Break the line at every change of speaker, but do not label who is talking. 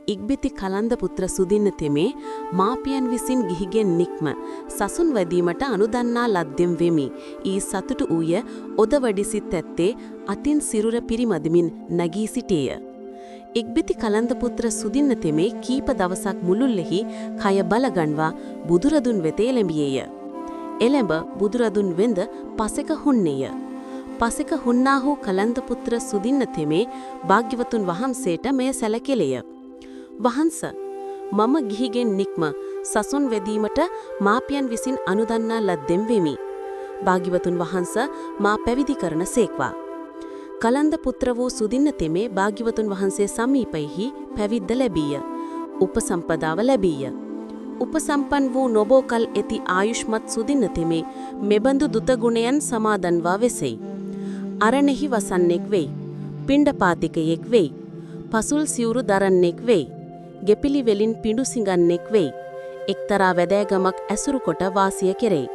ඉක්බිති කලන්ද පුත්‍ර සුදින්න තෙමේ මාපියන් විසින් ගිහිගෙන් නික්ම සසුන් වැදීමට අනුදන්නා ලද්දෙම් වෙමි. ඊ සතුටු ඌය ඔදවඩිසිත් ඇත්තේ අතින් සිරුර පිරිමදමින් නැගී සිටියේය. ඉක්බිති කලන්ද පුත්‍ර සුදින්න තෙමේ කීප දවසක් මුළුල්ලෙහි කය බලගන්වා බුදුරදුන් වෙත එළඹියේය. එළඹ බුදුරදුන් වෙඳ පසෙක හුන්නේය. පසෙක හුන්නා වූ කලන්ද පුත්‍ර සුදින්න තෙමේ භාග්‍යවතුන් වහන්සේට මෙය සැලකෙලෙය. වහන්ස මම ගිහිගෙන් නික්ම සසුන් වෙදීමට මාපියන් විසින් අනුදන්නා ලද්දෙම් වෙමි. භාග්‍යවතුන් වහන්ස මා පැවිදි කරන සේක්වා. කලන්ද පුත්‍ර වූ සුදින්න තෙමේ භාග්‍යවතුන් වහන්සේ සමීපයෙහි පැවිද්ද ලැබීය. උපසම්පදාව ලැබීය. උපසම්පන් වූ නොබෝ කල් ඇති ආයුෂ්මත් සුදින්න තෙමේ මෙබඳු දුත ගුණයන් සමාදන්වා වෙසෙයි. අරණෙහි වසන්නෙක් වෙයි. පිණ්ඩපාතිකයෙක් වෙයි. පසුල් සිවුරු දරන්නෙක් වෙයි. ගෙපිලි වෙලින් පිඬු සිඟන්නෙක් වෙයි. එක්තරා වැදෑගමක් ඇසුරු කොට වාසිය කෙරෙයි.